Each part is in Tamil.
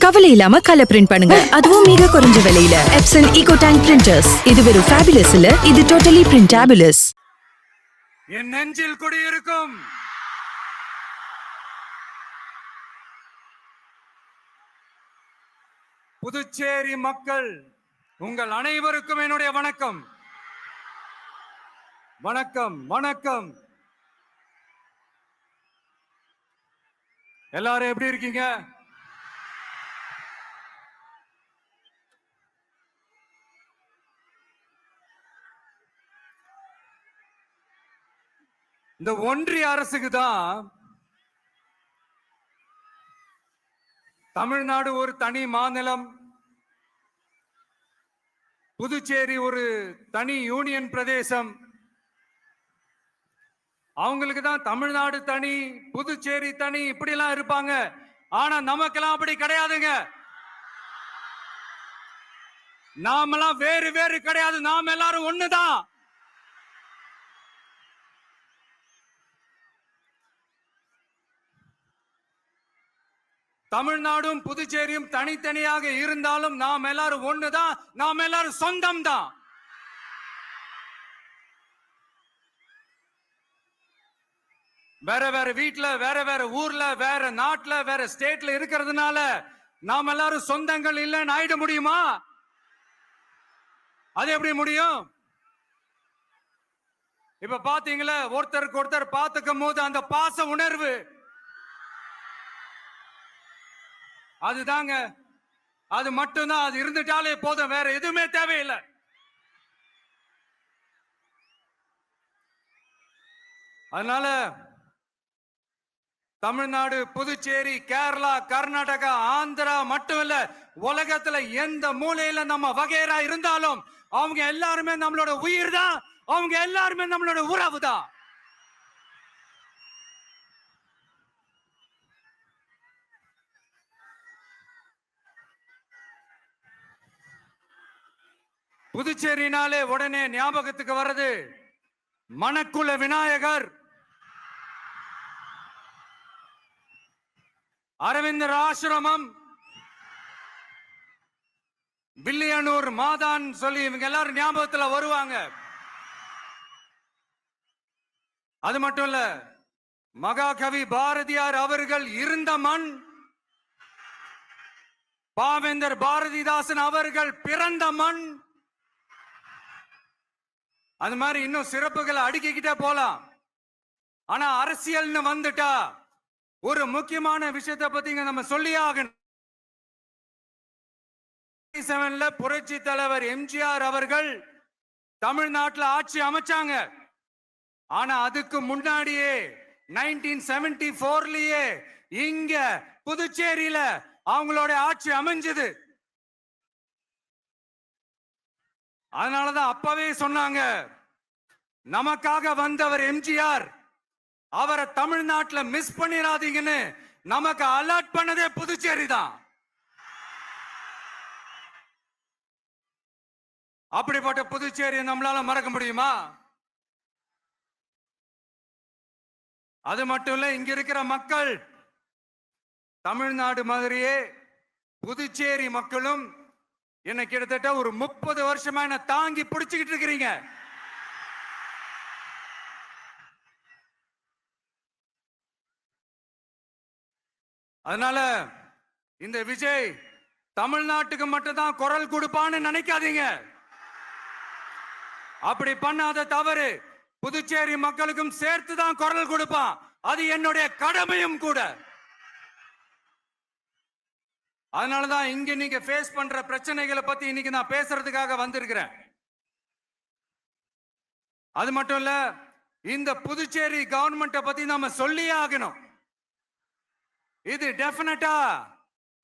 கவலை இல்லாம கலர் பிரிண்ட் பண்ணுங்க, அதுவும் மிக குறைஞ்ச விலையில. Epson eco tank printers. இது வெறும் ஃபேபுலஸ் இல்ல, இது டோட்டலி பிரிண்டபிளஸ். என் நெஞ்சில் குடியிருக்கும் புதுச்சேரி மக்கள் உங்கள் அனைவருக்கும் என்னுடைய வணக்கம். வணக்கம் வணக்கம். எல்லாரும் எப்படி இருக்கீங்க? இந்த ஒன்றிய அரசுக்கு தான் தமிழ்நாடு ஒரு தனி மாநிலம், புதுச்சேரி ஒரு தனி யூனியன் பிரதேசம். அவங்களுக்கு தான் தமிழ்நாடு தனி, புதுச்சேரி தனி, இப்படி எல்லாம் இருப்பாங்க. ஆனா நமக்கெல்லாம் அப்படி கிடையாதுங்க. நாமெல்லாம் வேறு வேறு கிடையாது, நாம எல்லாரும் ஒண்ணுதான். தமிழ்நாடும் புதுச்சேரியும் தனித்தனியாக இருந்தாலும் நாம் எல்லாரும் ஒண்ணுதான், நாம் எல்லாரும் சொந்தம் தான். வேற வேற வீட்டுல, வேற வேற ஊர்ல, வேற நாட்டுல, வேற ஸ்டேட்ல இருக்கிறதுனால நாம் எல்லாரும் சொந்தங்கள் இல்லைன்னு ஆயிட முடியுமா? அது எப்படி முடியும்? இப்ப பாத்தீங்களா, ஒருத்தருக்கு ஒருத்தர் பார்த்துக்கும் போது அந்த பாச உணர்வு, அதுதாங்க, அது மட்டும்தான். அது இருந்துட்டாலே போதும், வேற எதுவுமே தேவையில்லை. அதனால தமிழ்நாடு, புதுச்சேரி, கேரளா, கர்நாடகா, ஆந்திரா மட்டும் இல்ல, உலகத்துல எந்த மூலையில நம்ம வகைரா இருந்தாலும் அவங்க எல்லாருமே நம்மளோட உயிர் தான், அவங்க எல்லாருமே நம்மளோட உறவு தான். புதுச்சேரினாலே உடனே ஞாபகத்துக்கு வர்றது மணக்குள விநாயகர், அரவிந்தர் ஆசிரமம், பில்லியனூர் மாதான் சொல்லி இவங்க எல்லாரும் ஞாபகத்துல வருவாங்க. அது மட்டும் இல்ல, மகாகவி பாரதியார் அவர்கள் இருந்த மண், பாவேந்தர் பாரதிதாசன் அவர்கள் பிறந்த மண். அது மாதிரி இன்னும் சிறப்புகளை அடுக்கிக்கிட்டே போலாம். ஆனா அரசியல்னு வந்துட்டா ஒரு முக்கியமான விஷயத்தை பத்தி நம்ம சொல்லி ஆகணும். புரட்சி தலைவர் எம்ஜிஆர் அவர்கள் தமிழ்நாட்டில் ஆட்சி அமைச்சாங்க. ஆனா அதுக்கு முன்னாடியே 1974லயே இங்க புதுச்சேரியில அவங்களோட ஆட்சி அமைஞ்சது. அதனாலதான் அப்பவே சொன்னாங்க, நமக்காக வந்தவர் எம்ஜிஆர், அவரை தமிழ்நாட்டில் மிஸ் பண்ணிடாதீங்கன்னு நமக்கு அலர்ட் பண்ணதே புதுச்சேரி தான். அப்படிப்பட்ட புதுச்சேரியை நம்மளால மறக்க முடியுமா? அது மட்டும் இல்ல, இங்க இருக்கிற மக்கள் தமிழ்நாடு மாதிரியே புதுச்சேரி மக்களும் என்ன கிட்டத்தட்ட ஒரு 30 வருஷமா என்ன தாங்கி பிடிச்சுக்கிட்டு இருக்கிறீங்க. அதனால இந்த விஜய் தமிழ்நாட்டுக்கு மட்டும்தான் குரல் கொடுப்பான்னு நினைக்காதீங்க. அப்படி பண்ணாத தவறு புதுச்சேரி மக்களுக்கும் சேர்த்துதான் குரல் கொடுப்பான். அது என்னுடைய கடமையும் கூட. அதனாலதான் இங்க நீங்க ஃபேஸ் பண்ற பிரச்சனைகளை பத்தி இன்னைக்கு நான் பேசுறதுக்காக வந்திருக்கிறேன். அது மட்டும் இல்ல, இந்த புதுச்சேரி கவர்மெண்ட்டை பத்தி நாம சொல்லியே ஆகணும். இது டெஃபினட்டா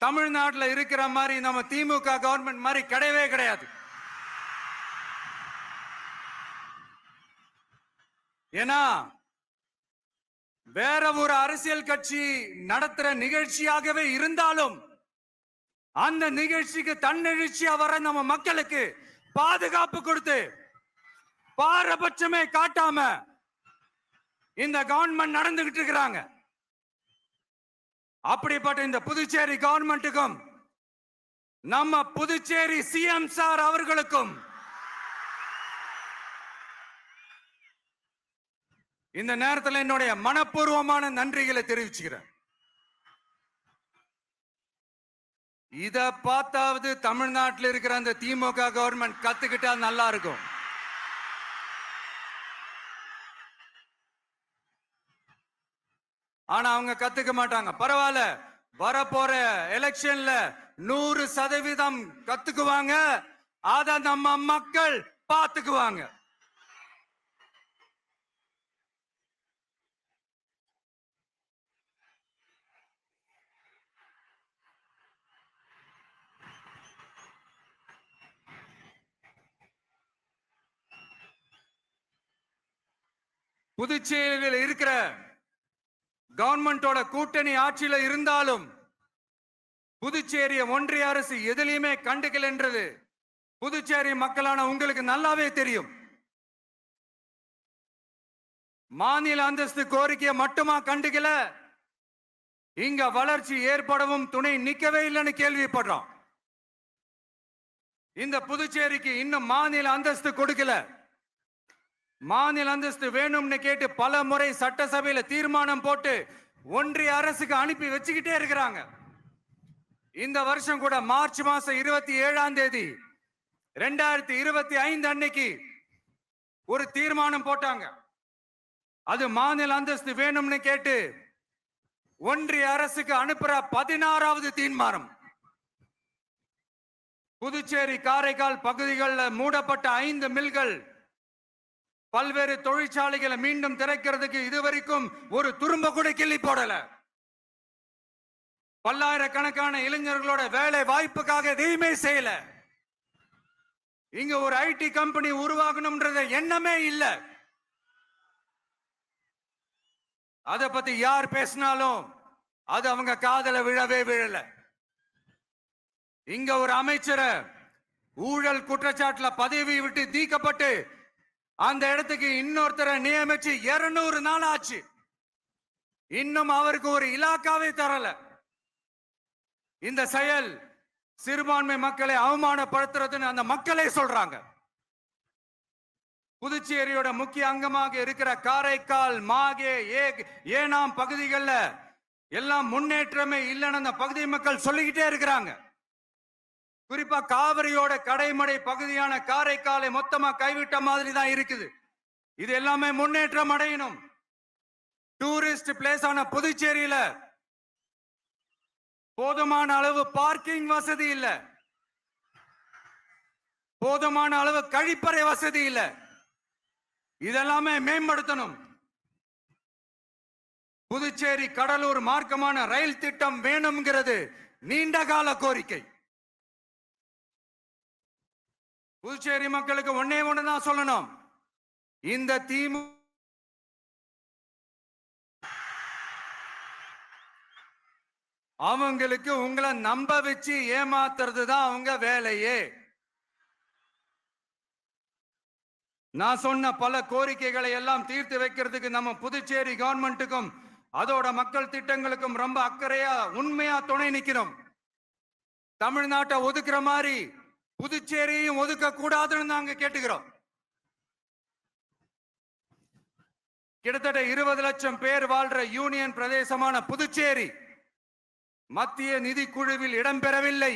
தமிழ்நாட்டுல இருக்கிற மாதிரி நம்ம திமுக கவர்மெண்ட் மாதிரி கிடையவே கிடையாது. ஏன்னா வேற ஒரு அரசியல் கட்சி நடத்துற நிகழ்ச்சியாகவே இருந்தாலும் அந்த நிகழ்ச்சிக்கு தன்னெழுச்சியா வர நம்ம மக்களுக்கு பாதுகாப்பு கொடுத்து பாரபட்சமே காட்டாம இந்த கவர்மெண்ட் நடந்துகிட்டு இருக்கிறாங்க. அப்படிப்பட்ட இந்த புதுச்சேரி கவர்மெண்ட்டுக்கும் நம்ம புதுச்சேரி சிஎம் சார் அவர்களுக்கும் இந்த நேரத்தில் என்னுடைய மனப்பூர்வமான நன்றிகளை தெரிவிச்சுக்கிறேன். இத பார்த்தாவது தமிழ்நாட்டில் இருக்கிற அந்த திமுக கவர்மெண்ட் கத்துக்கிட்டா நல்லா இருக்கும். ஆனா அவங்க கத்துக்க மாட்டாங்க. பரவாயில்ல, வரப்போற எலெக்ஷன்ல 100% கத்துக்குவாங்க. அத நம்ம மக்கள் பார்த்துக்குவாங்க. புதுச்சேரியில் இருக்கிற கவர்மெண்டோட கூட்டணி ஆட்சியில இருந்தாலும் புதுச்சேரிய ஒன்றிய அரசு எதிலையுமே கண்டுக்கல் என்றது புதுச்சேரி மக்களான உங்களுக்கு நல்லாவே தெரியும். மாநில அந்தஸ்து கோரிக்கையை மட்டுமா கண்டுக்கல, இங்க வளர்ச்சி ஏற்படவும் துணை நிக்கவே இல்லைன்னு கேள்விப்படுறோம். இந்த புதுச்சேரிக்கு இன்னும் மாநில அந்தஸ்து கொடுக்கல. மாநில அந்தஸ்து வேணும்னு கேட்டு பல முறை சட்டசபையில தீர்மானம் போட்டு ஒன்றிய அரசுக்கு அனுப்பி வச்சுக்கிட்டே இருக்கிறாங்க. இந்த வருஷம் கூட மார்ச் மாசம் 27ஆம் தேதி 2025 அன்னைக்கு ஒரு தீர்மானம் போட்டாங்க. அது மாநில அந்தஸ்து வேணும்னு கேட்டு ஒன்றிய அரசுக்கு அனுப்புற 16வது தீர்மானம். புதுச்சேரி காரைக்கால் பகுதிகளில் மூடப்பட்ட 5 மில்கள், பல்வேறு தொழிற்சாலைகளை மீண்டும் திறக்கிறதுக்கு இதுவரைக்கும் ஒரு துரும்ப கூட கிள்ளி போடல. பல்லாயிரக்கணக்கான இளைஞர்களோட வேலை வாய்ப்புக்காக எதையுமே செய்யல. இங்க ஒரு ஐடி கம்பெனி உருவாகணும்ன்றது எண்ணமே இல்ல. அத பத்தி யார் பேசினாலும் அது அவங்க காதல விழவே விழல. இங்க ஒரு அமைச்சரை ஊழல் குற்றச்சாட்டுல பதவி விட்டு நீக்கப்பட்டு அந்த இடத்துக்கு இன்னொருத்தரை நியமிச்சு 200 நாள் ஆச்சு. இன்னும் அவருக்கு ஒரு இலாக்காவே தரல. இந்த செயல் சிறுபான்மை மக்களை அவமானப்படுத்துறதுன்னு அந்த மக்களே சொல்றாங்க. புதுச்சேரியோட முக்கிய அங்கமாக இருக்கிற காரைக்கால், மாகே, ஏனாம் பகுதிகளில் எல்லாம் முன்னேற்றமே இல்லைன்னு அந்த பகுதி மக்கள் சொல்லிக்கிட்டே இருக்கிறாங்க. குறிப்பா காவிரியோட கடைமடை பகுதியான காரைக்காலை மொத்தமா கைவிட்ட மாதிரி தான் இருக்குது. இது எல்லாமே முன்னேற்றம் அடையணும். டூரிஸ்ட் பிளேஸ் ஆன புதுச்சேரியில போதுமான அளவு பார்க்கிங் வசதி இல்ல, போதுமான அளவு கழிப்பறை வசதி இல்ல. இதெல்லாமே மேம்படுத்தணும். புதுச்சேரி கடலூர் மார்க்கமான ரயில் திட்டம் வேணும்ங்கிறது நீண்ட கால கோரிக்கை. புதுச்சேரி மக்களுக்கு ஒன்னே ஒண்ணுதான் சொல்லணும். இந்த அவங்களுக்கு உங்களை நம்ப வச்சு ஏமாத்துறது தான் அவங்க வேலையே. நான் சொன்ன பல கோரிக்கைகளை எல்லாம் தீர்த்து வைக்கிறதுக்கு நம்ம புதுச்சேரி கவர்மெண்ட்டுக்கும் அதோட மக்கள் திட்டங்களுக்கும் ரொம்ப அக்கறையா உண்மையா துணை நிக்கணும். தமிழ்நாட்டை ஒதுக்குற மாதிரி புதுச்சேரியும் ஒதுக்க கூடாதுன்னு நாங்க கேட்டுக்கிறோம். கிட்டத்தட்ட 20 லட்சம் பேர் வாழ்ற யூனியன் பிரதேசமான புதுச்சேரி மத்திய நிதி குழுவில் இடம்பெறவில்லை.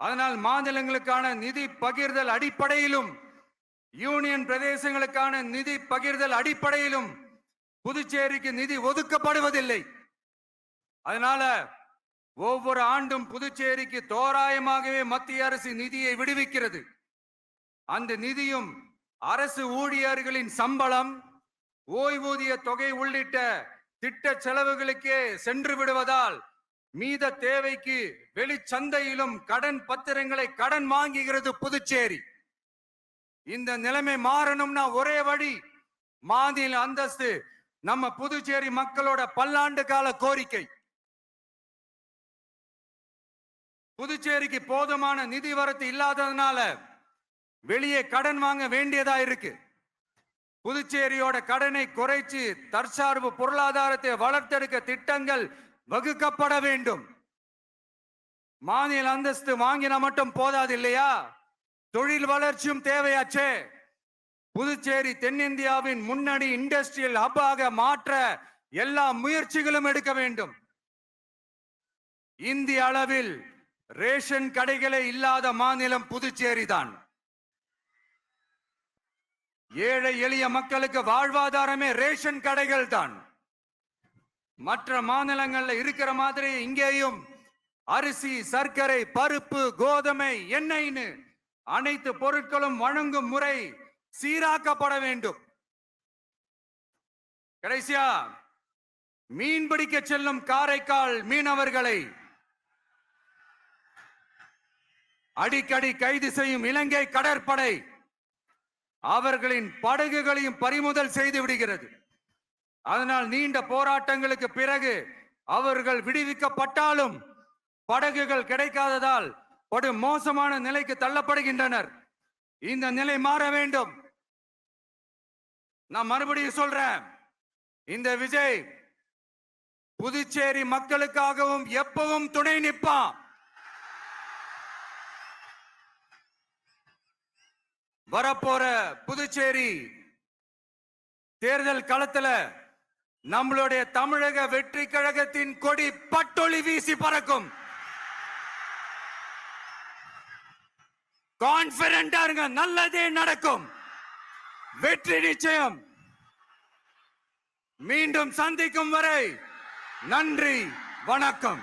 அதனால் மாநிலங்களுக்கான நிதி பகிர்தல் அடிப்படையிலும் யூனியன் பிரதேசங்களுக்கான நிதி பகிர்தல் அடிப்படையிலும் புதுச்சேரிக்கு நிதி ஒதுக்கப்படுவதில்லை. அதனால ஒவ்வொரு ஆண்டும் புதுச்சேரிக்கு தோராயமாகவே மத்திய அரசு நிதியை விடுவிக்கிறது. அந்த நிதியும் அரசு ஊழியர்களின் சம்பளம், ஓய்வூதிய தொகை உள்ளிட்ட திட்ட செலவுகளுக்கே சென்று விடுவதால் மீத தேவைக்கு வெளிச்சந்தையிலும் கடன் பத்திரங்களை கடன் வாங்குகிறது புதுச்சேரி. இந்த நிலைமை மாறணும்னா ஒரே வழி மாநில அந்தஸ்து நம்ம புதுச்சேரி மக்களோட பல்லாண்டு கால கோரிக்கை. புதுச்சேரிக்கு போதுமான நிதி வரத்து இல்லாததுனால வெளியே கடன் வாங்க வேண்டியதா இருக்கு. புதுச்சேரியோட கடனை குறைச்சு தற்சார்பு பொருளாதாரத்தை வளர்த்தெடுக்க திட்டங்கள் வகுக்கப்பட வேண்டும். மாநில அந்தஸ்து வாங்கினா மட்டும் போதாது இல்லையா, தொழில் வளர்ச்சியும் தேவையாச்சே. புதுச்சேரி தென்னிந்தியாவின் முன்னணி இண்டஸ்ட்ரியல் ஹப்பாக மாற்ற எல்லா முயற்சிகளும் எடுக்க வேண்டும். இந்திய அளவில் ரேஷன் கடைகளே இல்லாத மாநிலம் புதுச்சேரி தான். ஏழை எளிய மக்களுக்கு வாழ்வாதாரமே ரேஷன் கடைகள் தான். மற்ற மாநிலங்கள்ல இருக்கிற மாதிரி இங்கேயும் அரிசி, சர்க்கரை, பருப்பு, கோதுமை, எண்ணெய்னு அனைத்து பொருட்களும் வழங்கும் முறை சீராக்கப்பட வேண்டும். கடைசியா மீன் பிடிக்க செல்லும் காரைக்கால் மீனவர்களை அடிக்கடி கைது செய்யும் இலங்கை கடற்படை அவர்களின் படகுகளையும் பறிமுதல் செய்து விடுகிறது. அதனால் நீண்ட போராட்டங்களுக்கு பிறகு அவர்கள் விடுவிக்கப்பட்டாலும் படகுகள் கிடைக்காததால் படு மோசமான நிலைக்கு தள்ளப்படுகின்றனர். இந்த நிலை மாற வேண்டும். நான் மறுபடியும் சொல்றேன், இந்த விஜய் புதுச்சேரி மக்களுக்காகவும் எப்பவும் துணை நிற்பான். வரப்போற புதுச்சேரி தேர்தல் களத்துல நம்மளுடைய தமிழக வெற்றி கழகத்தின் கொடி பட்டொளி வீசி பறக்கும். கான்பிடென்டா இருங்க, நல்லதே நடக்கும். வெற்றி நிச்சயம். மீண்டும் சந்திக்கும் வரை நன்றி, வணக்கம்.